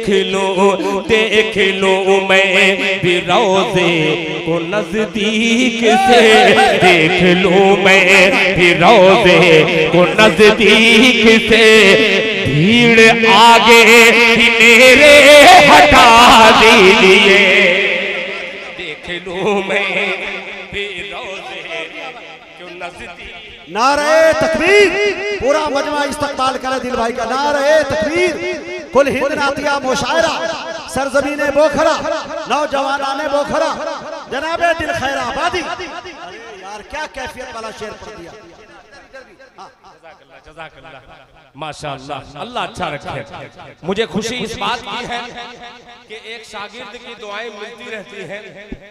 देख लूं मैं भी रोज़े को नजदीक से, देख लूं मैं भी रोज़े को नजदीक से। भीड़ आगे ही मेरे हटा दीजिए, देख लूं मैं भी रोज़े को नजदीक। नारे तकबीर, पूरा मजमा इस्तकबाल करे दिल भाई का। नारे तकबीर, कुल हिंद नातिया मुशायरा, सरजमीने बोखरा, नौजवानाने बोखरा, जनाबे दिल खैराबादी। अरे यार क्या कैफियत वाला शेर पढ़ दिया। माशाअल्लाह, अल्लाह अच्छा रखे। मुझे खुशी इस बात की है कि एक शागिर्द की दुआएं मिलती रहती हैं,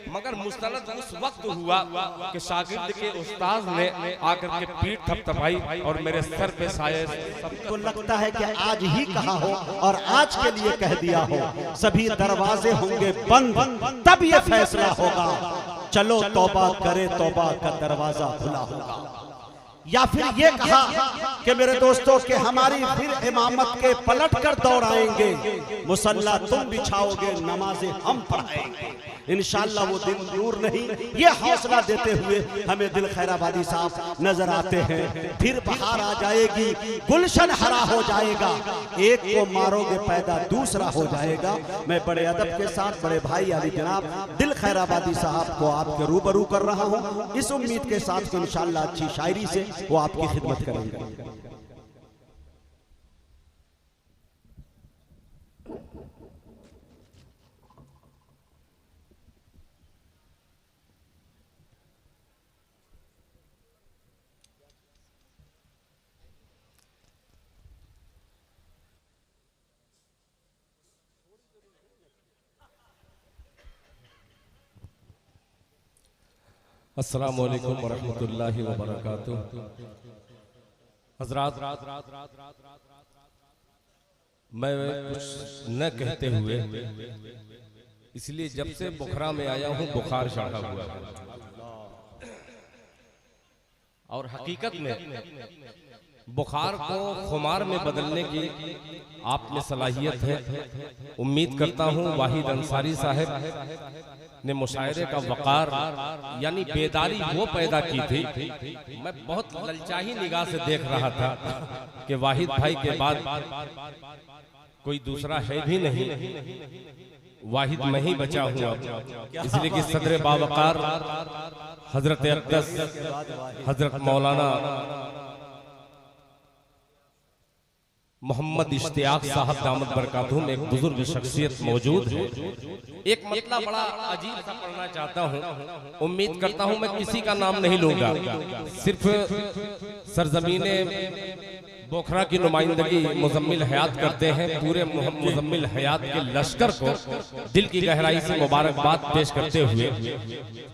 मगर मुस्तनद उस वक्त हुआ कि शागिर्द के उस्ताद ने आकर के पीठ थपथपाई और मेरे सर पे साये। तो लगता है कि आज ही कहा हो और आज के लिए कह दिया हो। सभी दरवाजे होंगे बंद, तब ये फैसला होगा। चलो तौबा करे, तौबा का दरवाजा खुला होगा। या फिर ये कहा कि मेरे दोस्तों के हमारी फिर इमामत के पलट कर दौड़ाएंगे, मुसल्ला तुम बिछाओगे, नमाजें हम पढ़ाएंगे। इंशाअल्लाह वो दिन दूर नहीं। ये हौसला देते हुए हमें दिल खैराबादी साहब नजर आते हैं। फिर बहार आ जाएगी, गुलशन हरा हो जाएगा। एक को मारोगे पैदा दूसरा हो जाएगा। मैं बड़े अदब के साथ बड़े भाई अली जनाब दिल खैराबादी साहब को आपके रूबरू कर रहा हूँ, इस उम्मीद के साथ कि इंशाअल्लाह अच्छी शायरी से वो आपकी खिदमत करेंगे। अस्सलामु अलैकुम वरहमतुल्लाहि वबरकातुहू। हज़रात, मैं कुछ न कहते हुए, इसलिए जब से बुखारा में आया हूँ बुखार चढ़ा हुआ है। और हकीकत में बुखार को खुमार में बदलने की आप में सलाहियत है। उम्मीद करता हूँ वाहिद अंसारी साहब ने मुशायरे का वकार यानी बेदारी वो पैदा की थी। मैं बहुत ललचाही निगाह से देख रहा था कि वाहिद भाई के बाद कोई दूसरा है भी नहीं, वाहिद मैं ही बचा हूँ अब। इसलिए कि सदर बावकार हजरत अक़दस हजरत मौलाना मोहम्मद इश्तियाक साहब दामद बरकातुहुम एक बुजुर्ग शख्सियत मौजूद है। एक मतलब बड़ा अजीब सा पढ़ना चाहता हूँ। उम्मीद करता हूँ मैं किसी का नाम नहीं लूंगा, सिर्फ सरजमीने बोखरा की नुमाइंदगी मुजम्मिल हयात करते हैं। पूरे मुजम्मिल हयात के लश्कर को दिल की गहराई से मुबारकबाद पेश करते हुए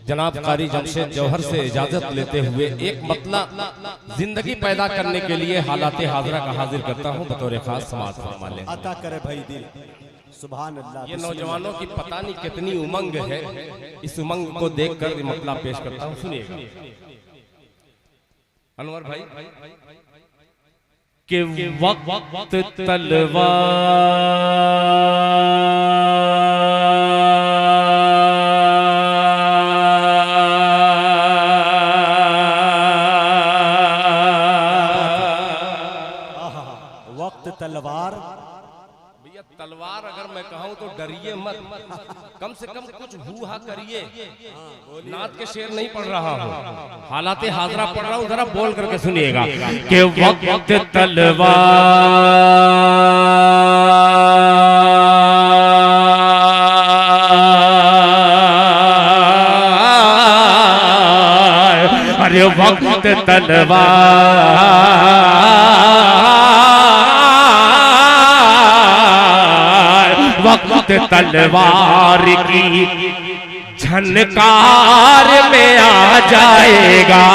जनाब कारी जमशेद जौहर से इजाजत लेते हुए एक मतलब जिंदगी पैदा करने के लिए हालाते हाजरा का हाजिर करता हूँ बतौर खास समाअत फरमा लें। अता करे भाई दिल। सुभान अल्लाह। ये नौजवानों की पता नहीं कितनी उमंग है, इस उमंग को देखकर मतलब पेश करता हूँ। सुनिएगा अनवर भाई कि वक्त तलवार तलवार। भैया तलवार अगर मैं कहूँ तो डरिए मत, कम से कम कुछ हुआ करिए। नात के शेर नहीं पढ़ रहा हूँ, हालाते हाजरा पढ़ रहा हूँ, जरा बोल करके सुनिएगा कि वक्त तलवार अरे वक्त तलवार वक्त तलवार की झनकार में आ जाएगा।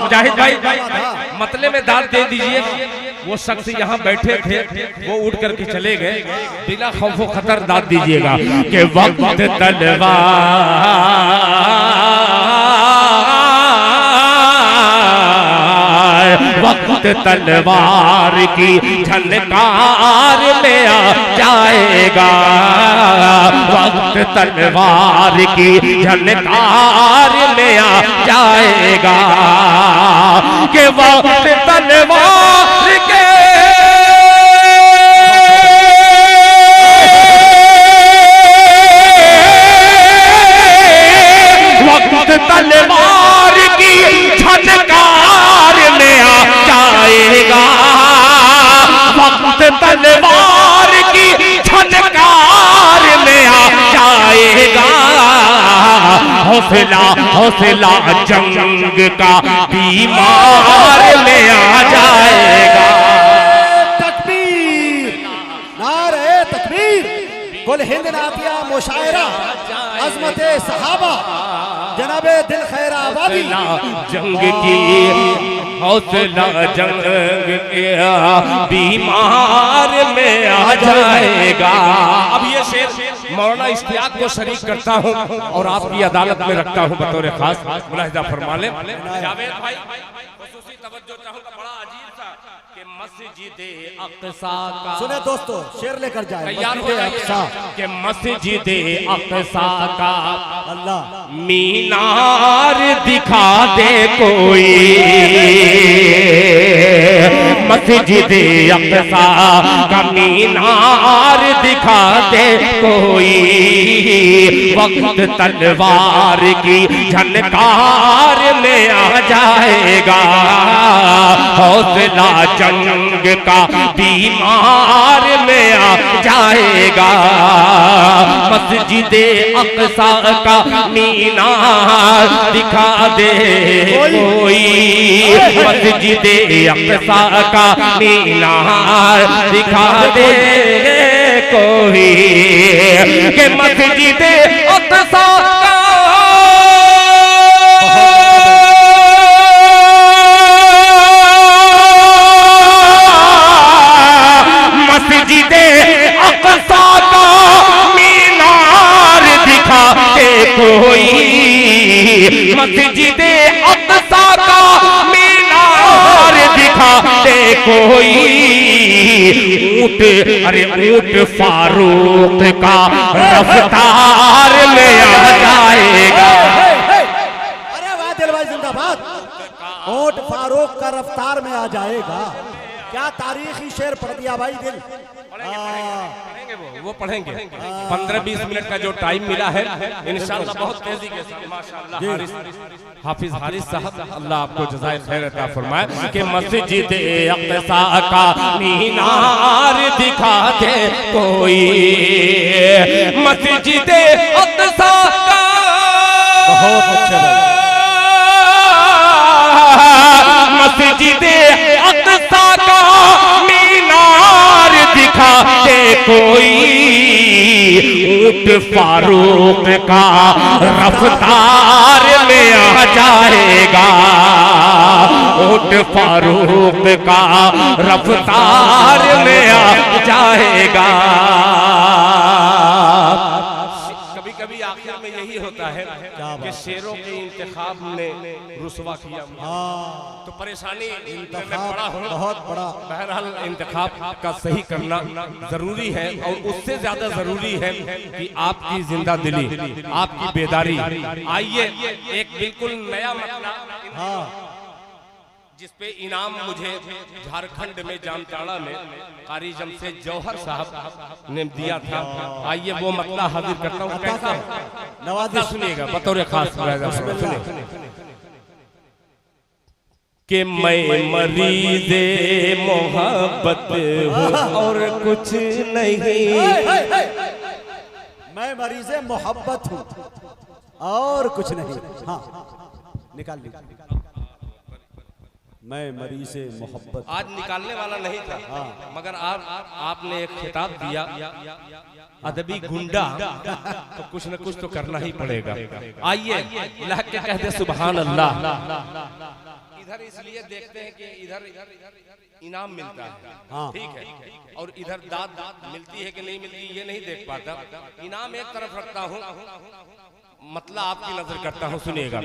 मुजाहिद भाई मतले में दाद दे दीजिए। वो शख्स यहाँ बैठे थे, वो उठ करके चले गए, बिना खौफो खतर दाद दीजिएगा कि वक्त तलवार वक्त तलवार की झनकार में आ जाएगा, वक्त तलवार की झनकार में आ जाएगा, कि वक्त तलवार के वक्त तलवार की झनकार में आ जाएगा, वक्त तलवार की झनकार में आ जाएगा, हौसला हौसला जंग का बीमार में आ जाएगा। तकबीर, नारे तकबीर, कुल हिंद नातिया मुशायरा, अज़मते सहाबा, जनाबे दिल खैर आबादी, जंग की हौसला जंग के बीमार में आ जाएगा। अब ये शेर मौलाना इश्तियाक को शरीक करता हूँ और आपकी अदालत में रखता हूँ बतौर खास, मुलाहिजा फरमा लें। जावेद भाई खुसूसी तवज्जो चाहूँगा, बड़ा अजीब सा कि मस्जिद अक़सा का, सुने दोस्तों शेर लेकर जाए, तैयार हो जाइए कि मस्जिद अक़सा का अल्लाह मीनार दिखा दे कोई, मस्जिद अक़सा का मीनार दिखा दे कोई, वक्त तलवार की झनकार में आ जाएगा, हौसला जंग का बीमार में आ जाएगा, मस्जिद अक़सा का मीनार दिखा दे कोई, मस्जिद अक़सा का मीनार दिखा दे कोई, कि मस्जिद अक़सा का मस्जिद अक़सा का मीनार दिखा दे कोई, मस्जिद अक़सा का मीनार दिखा दे कोई, ऊंट अरे ऊंट फारूक का रफ्तार में आ जाएगा। अरे वाह दिल भाई जिंदाबाद, ऊंट फारूक का रफ्तार में आ जाएगा। क्या तारीखी शेर पढ़ दिया भाई दिल। वो पढ़ेंगे 15-20 मिनट का जो टाइम मिला है इंशाअल्लाह बहुत तेजी के साथ माशाअल्लाह हाफिज हारिस साहब अल्लाह आपको जज़ाए खैर अता फरमाए कि मस्जिद अक़सा का मीनार दिखा दे कोई, मस्जिद अक़सा का बहुत अच्छे मस्जिद अक़सा का मीनार दिखा दे कोई, ऊंट फारूक का रफ्तार में आ जाएगा, ऊंट फारूक का रफ्तार में आ जाएगा। कभी कभी आखिर में यही होता है कि शेरों के इंतखाब ने रुसवा किया, तो परेशानी में पड़ा हूं। बहुत बड़ा बहरहाल इंतखाब का सही करना जरूरी है और उससे ज्यादा जरूरी है कि आपकी जिंदा दिली, आपकी बेदारी। आइए एक बिल्कुल नया मसला जिस पे इनाम मुझे झारखंड में जामताड़ा में कारी जमशेद जौहर साहब ने दिया था, आइए वो मसला हाजिर करता हूँ। कैसा नवाज़ी सुनिएगा बतौर खास, सुनिए कि मैं मरीज़े मोहब्बत हूँ और कुछ नहीं, मैं मरीज़े मोहब्बत हूँ और कुछ नहीं। हाँ निकाल लीजिए, मैं मरीज़े मोहब्बत। आज निकालने वाला नहीं था मगर आपने एक खिताब दिया अदबी गुंडा, तो कुछ न कुछ तो करना ही पड़ेगा। आइए लह के कह दे सुभान अल्लाह। इधर इसलिए देखते हैं कि इधर इनाम मिलता है, ठीक है, और इधर दाद मिलती है कि नहीं मिलती ये नहीं देख पाता। इनाम एक तरफ रखता हूँ, मतलब आपकी नजर करता हूँ, सुनिएगा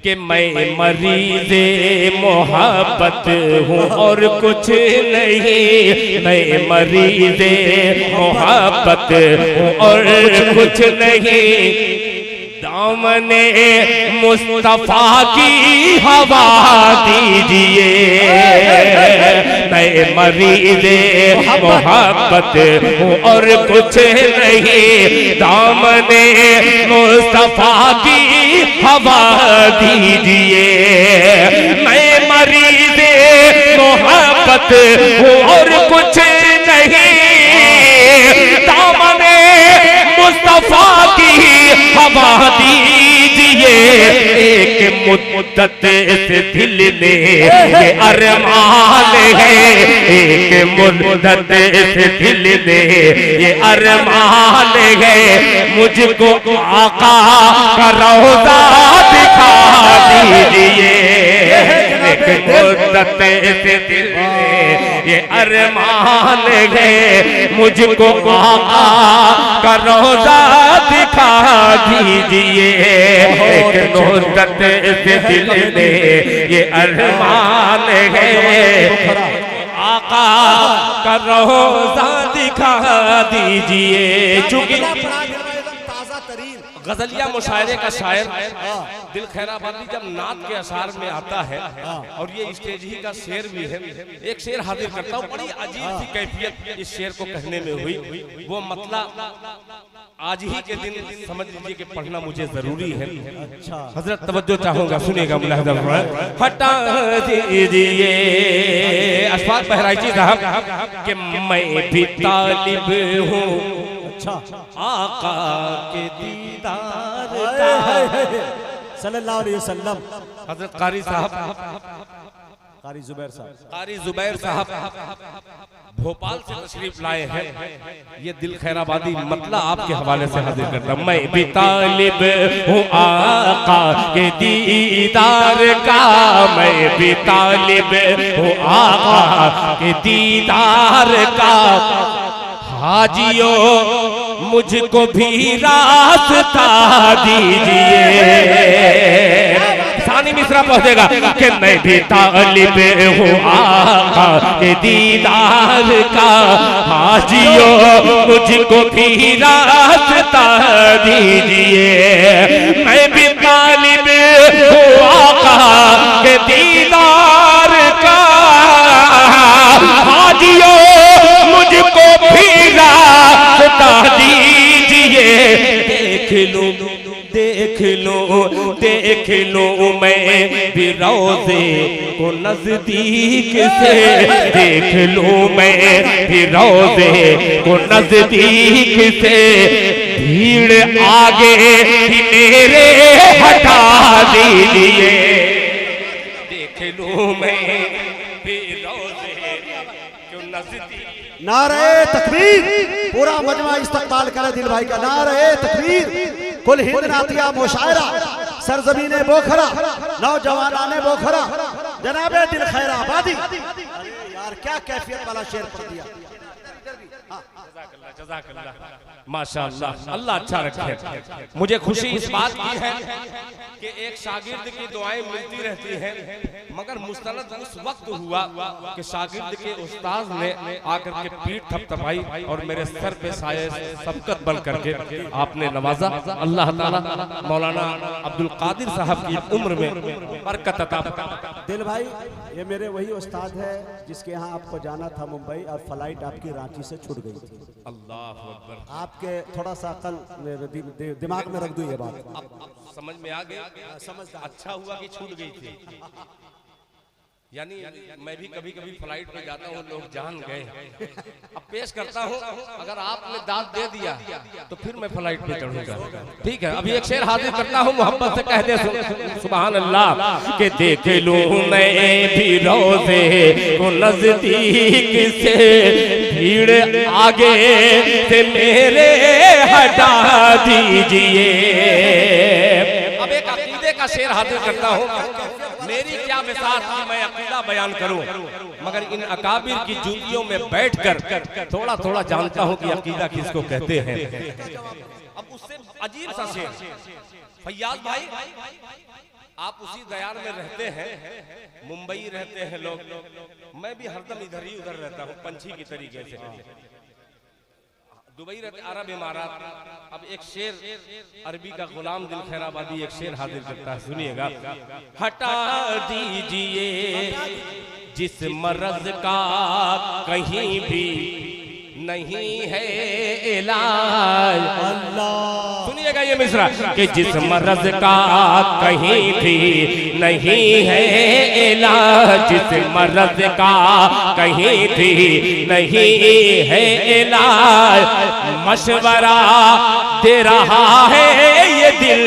कि मैं मरीज़े मोहब्बत हूँ और कुछ नहीं, मैं मरीज़े मोहब्बत हूँ और कुछ नहीं, दामने मुस्तफा की हवा दीजिए, मैं मरीज़े मोहब्बत हूँ और कुछ नहीं, दामने मुस्तफा की हवा दीजिए, मैं मरीज़े मोहब्बत हूँ और कुछ नहीं, दामने मुस्तफा की हवा दीजिए, एक मुद्दत से दिल में ये अरमान है, एक मुद्दत से दिल में ये अरमान है, मुझको आका का रौज़ा दिखा दीजिए, एक मुद्दत से दिल में ये अरमान है, मुझको आका का रौज़ा दिखा दीजिए, एक मुद्दत से दिल में ये अरमान है, आका का रौज़ा दिखा दीजिए। चूंकि गजलिया मुशायरे का शायर दिल खैराबादी जब नात के अशार में आता है और ये स्टेज ही का शेर भी है, एक शेर हाजिर करता हूँ, बड़ी अजीब सी कैफियत इस शेर को कहने में हुई, वो मतलब आज ही के दिन समझ लीजिए कि पढ़ना मुझे जरूरी है। हजरत तवज्जो चाहूंगा, सुनिएगा मुलाहिज़ा हटा दीजिए अशफाक बहराइची साहब कि मैं भी तालिब हूँ आका के दीदार का, सल्लल्लाहु अलैहि वसल्लम। हजरत कारी साहब, कारी जुबैर साहब भोपाल से तशरीफ लाए हैं, ये दिल खैराबादी मतलब आपके हवाले से हाजिर करता हूं। मैं भी तालिब हूँ आका के दीदार का, मैं भी तालिब हूँ आका के दीदार का, हाजियों मुझको भी रास्ता दीजिए, सानी मिश्रा पहुंचेगा कि मैं भी तालिब हूँ आका के दीदार का, हाजियों मुझको भी रास्ता दीजिए, मैं भी तालिब हूँ आका के दीदार का, हाजियों मुझको भी रास्ता दीजिए, देख लो मैं भी रोज़े को नजदीक से, देख लो मैं भी रोज़े को नजदीक से, भीड़ आगे ही मेरे हटा दीजिए, देख लो मैं भी रोज़े को नजदीक। नारे तकबीर, पूरा मजमा इस्तकबाल करे दिल भाई का, नारे तकबीर, कुल हिंद नातिया मुशायरा, सरजमीने बोखरा, नौजवानाने बोखरा, जनाबे दिल खैराबादी। यार क्या कैफियत वाला शेर पढ़ दिया, माशाअल्लाह, अल्लाह अच्छा रखे। मुझे खुशी इस बात की है कि एक शागिर्द की दुआएं मिलती रहती हैं, मगर मुस्तनद उस वक्त हुआ कि शागिर्द के उस्ताद ने आकर के पीठ थपथपाई और मेरे सर पे साये सबकत बन करके आपने नवाजा। अल्लाह ताला मौलाना अब्दुल कादिर साहब की उम्र में बरकत अता फरमाए। दिल भाई ये मेरे वही उस्ताद है जिसके यहाँ आपको जाना था मुंबई और फ्लाइट आपकी रांची से छूट गई थी। अल्लाह अकबर, आपके थोड़ा सा अकल दिमाग में रख दूं ये बात, समझ में आ गया, समझ अच्छा हुआ कि छूट गई थी। यानी मैं भी कभी कभी फ्लाइट में जाता हूँ, लोग जान गए। अब पेश करता हूँ, अगर आपने दाद दे दिया तो फिर मैं फ्लाइट पे चढ़ूंगा, ठीक है। अभी एक शेर हाजिर करता हूँ, मोहब्बत से कह दे सुभान अल्लाह के देख लूं मैं भी रोज़े को नजदीक से, भीड़ आगे से मेरे हटा दीजिए। अब एक अकीदे का शेर हाजिर करता हूँ, मेरी क्या मिसाल थी मैं अकीदा बयान करूं, मगर इन अकाबिर की जूतियों में बैठकर थोड़ा थोड़ा जानता हूं कि अकीदा किसको कहते हैं। अब उससे अजीब सा शेर, फैयाज भाई आप उसी दयार में रहते हैं, मुंबई रहते हैं लोग, मैं भी हरदम इधर ही उधर रहता हूँ पंछी की तरीके से, दुबई रहते, अरब इमारात। अब एक शेर अरबी का गुलाम दिल खैराबादी एक शेर हाजिर करता है, सुनिएगा। हटा दीजिए जिस मर्ज का कहीं भी नहीं है इलाज, अल्लाह सुनिएगा ये मिसरा, कि जिस मर्ज का कहीं भी नहीं है इलाज, जिस मर्ज का कहीं भी नहीं है इलाज, मशवरा दे रहा है ये दिल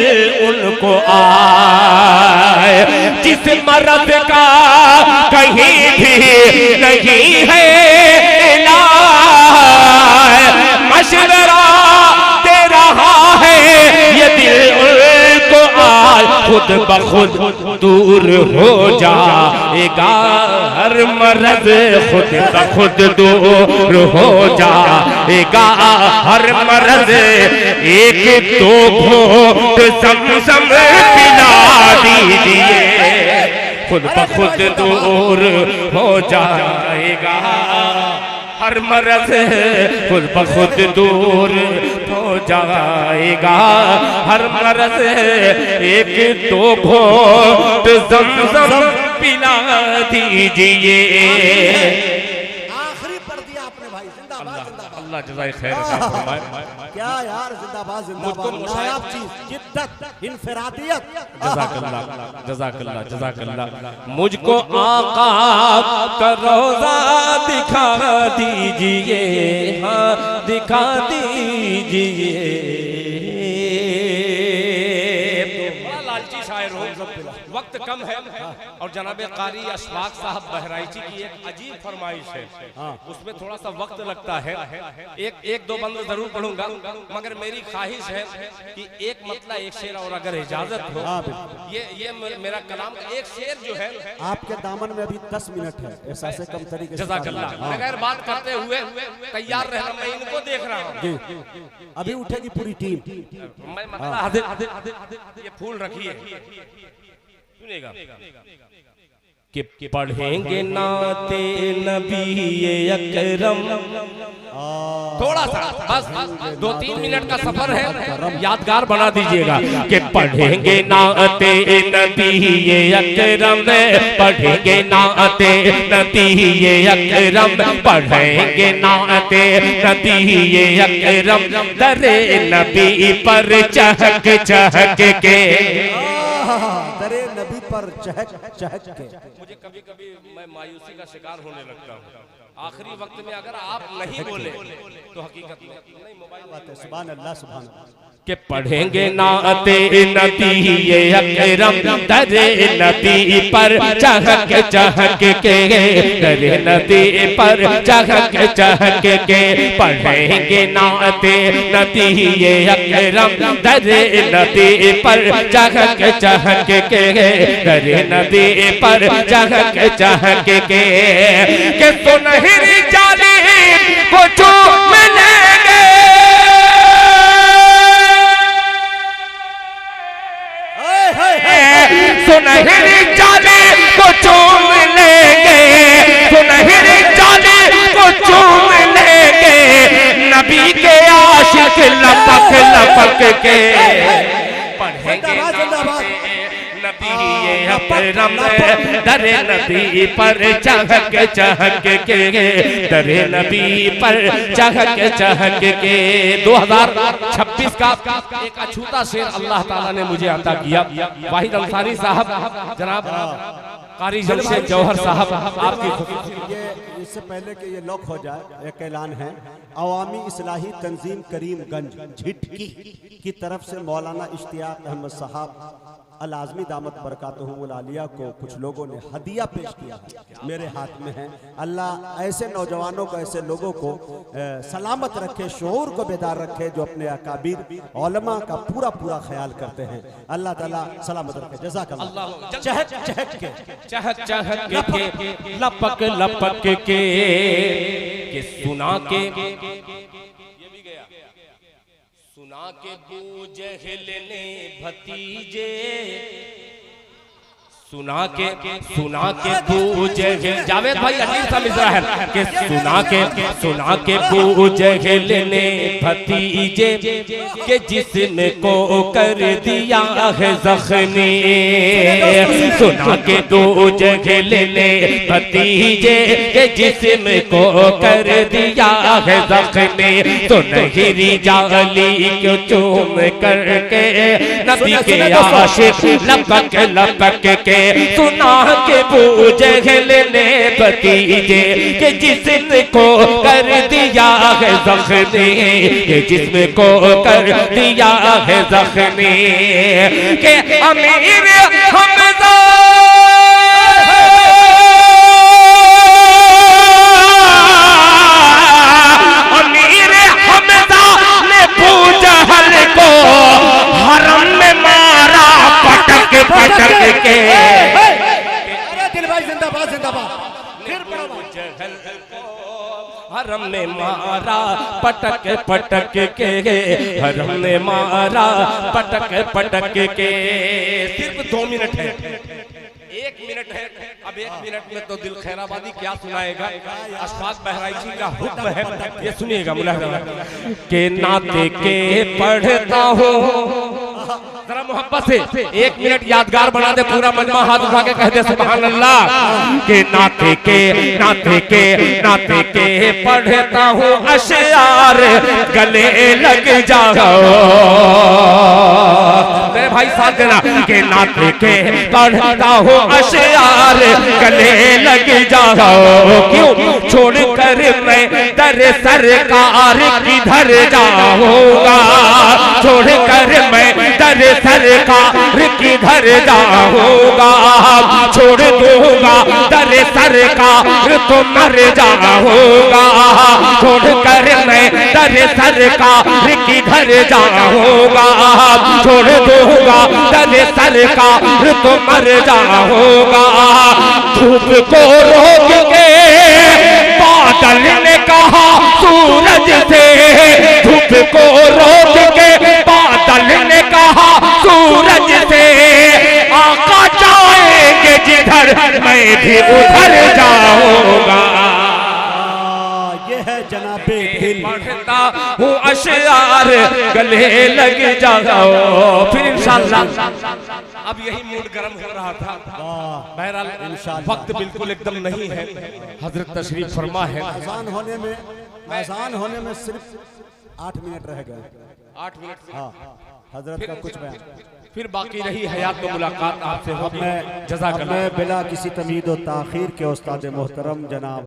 उनको आए, जिस मर्ज का कहीं भी नहीं है मशवरा दे रहा है ये दिल उनको आज, खुद बखुद दूर हो जाएगा हर मर्ज, खुद बखुद दूर हो जाएगा हर मर्ज, एक दो घूंट ज़मज़म पिला दीजिए, खुद बखुद दूर हो जाएगा हर मर्ज, खुद बखुद दूर हो जाएगा हर मर्ज, एक दो घूंट ज़मज़म पिला दीजिए। आखिरी पढ़ दिया आपने भाई, जिंदाबाद जिंदाबाद, अल्लाह जज़ाए खैर। क्या यार, जिंदाबाद जिंदाबाद, नायाब चीज, जिद्दत, इनफरादियत। जज़ाकल्लाह जज़ाकल्लाह जज़ाकल्लाह। मुझको आका का रोज़ा दिखा दीजिए, हाँ दिखा दीजिए। बड़ा लालची शायर हो, वक्त कम है और जनाब कारी अशफाक साहब बहराइची की एक अजीब फरमाइश है, उसमें थोड़ा सा वक्त लगता है, एक दो बंद जरूर पढ़ूंगा, मगर मेरी ख्वाहिश है कि एक मतला एक शेर और अगर इजाजत हो, ये मेरा कलाम का एक शेर जो है आपके दामन में अभी 10 मिनट है, ऐसा से कम तरीके से। जज़ाकल्लाह। बगैर बात करते हुए तैयार रहना, मैं इनको देख रहा हूँ, अभी उठेगी पूरी टीम। मैं मतलब ये फूल रखिए, सुनिएगा कि पढ़ेंगे नाते नबी अकरम, थोड़ा सा बस 2-3 मिनट का सफर है, यादगार बना दीजिएगा कि पढ़ेंगे नाते नबी अकरम, पढ़ेंगे नाते नबी अकरम, पढ़ेंगे नाते नबी अकरम, दरे नबी पर चहक चहक के, दरे नबी पर चहक चहक के। मुझे कभी कभी मैं मायूसी का शिकार होने लगता हूँ, आखिरी वक्त में अगर आप नहीं बोले तो हकीकत में नहीं, मोबाइल बात है। सुभान अल्लाह सुभान अल्लाह। कि पढ़ेंगे नाते नबी अकरम, दरे नबी पर चहक चहक के, दरे नबी पर चहक चहक के, पढ़ेंगे नाते नबी अकरम, दरे नबी पर चहक चहक के, दरे नबी पर चहक चहक के सुनहरी जाली को चूम लेंगे, सुनहरी जाली को चूम लेंगे, सुनहरी जाली को चूम लेंगे, नबी के आशिक लपक लपक के, पढ़ेंगे नबी अकरम, दरे नबी पर चहक चहक के, दरे नबी पर चहक चहक के। 2026 का एक अछूता शेर अल्लाह ताला ने मुझे अता किया, वाहिद अंसारी साहब, जनाब कारी जमशेद जौहर साहब, आपकी ये इससे पहले कि ये लॉक हो जाए, एक ऐलान है, अवामी इस्लाही तंजीम करीमगंज झिटकी की तरफ से मौलाना इश्तियाक अहमद साहब अल आज़मी दामत बरकातुहुल आलिया को कुछ लोगों ने हदिया पेश किया है, मेरे हाथ में है। अल्लाह ऐसे नौजवानों को, ऐसे लोगों को सलामत रखे, शऊर को बेदार रखे, जो अपने अकाबिर उलमा का पूरा पूरा ख्याल करते हैं। अल्लाह ताला सलामत रखे। जज़ाकल्लाह। चहक चहक के, चहक चहक के, लपक लपक के सुना के, सुना के बूजहल ने भतीजे, सुना के बूजहल, जावेद भाई अजीब सा मिसरा है कि सुना के बूजहल ने भतीजे के जिस्म को कर दिया है जख्मी। सुना के बूजहल ने भतीजे के जिस्म को कर दिया है जख्मी। तो नहिरी जाली क्यों चूम करके नबी के आशिक लपक के सुना के बूजहल ने भतीजे के जिस्म को कर दिया है जख्मी, के जिस्म को कर दिया है जख्मी। के अमीर हमजा ने बूजहल को हरम में मारा पटक के। हरम ने मारा पटक के, हरम ने मारा पटक के। सिर्फ 2 मिनट है, 1 मिनट है। अब 1 मिनट में तो दिल खैराबादी क्या सुनाएगा, अशफाक बहराइची का हुक्म है, ये सुनिएगा मुलाहिजा के नाते के पढ़ता हो। जरा मोहब्बत से 1 मिनट यादगार बना दे, पूरा मजमा हाथ उठा के कह दे सुभान अल्लाह। के नाते के पढ़ता हूँ अशआर गले लग जाओ। मेरे भाई साथ देना। के नाते के पढ़ता हूँ अशआर गले लग जाओ। क्यों छोड़ कर मैं दर सरकार किधर जाऊंगा, छोड़ कर मैं दर सरकार किधर जाऊंगा। छोड़ दूंगा दर सरकार तो मर जाऊंगा। छोड़ कर मैं दर सरकार किधर जाऊंगा। छोड़ दूंगा दर सरकार तो मर जाऊंगा। धूप को रोक के बादल ने कहा सूरज से, धूप को रोक के बादल ने कहा सूरज से। आका जाएंगे जिधर मैं भी उधर जाऊंगा। ये है जनाबे दिल। पढ़ता हूँ अशआर गले लग जाओ। फिर इंशाअल्लाह अब यही मूड गर्म हो रहा था। बहरहाल वक्त बिल्कुल एकदम नहीं है, हजरत तशरीफ फरमा है। आसान होने में सिर्फ 8 मिनट रह गए। 8 मिनट। हाँ, हजरत का कुछ बयान, फिर बाकी रही हयात में मुलाकात आपसे होगी। मैं बिला किसी तमीद और ताखीर के उस्ताद मोहतरम जनाब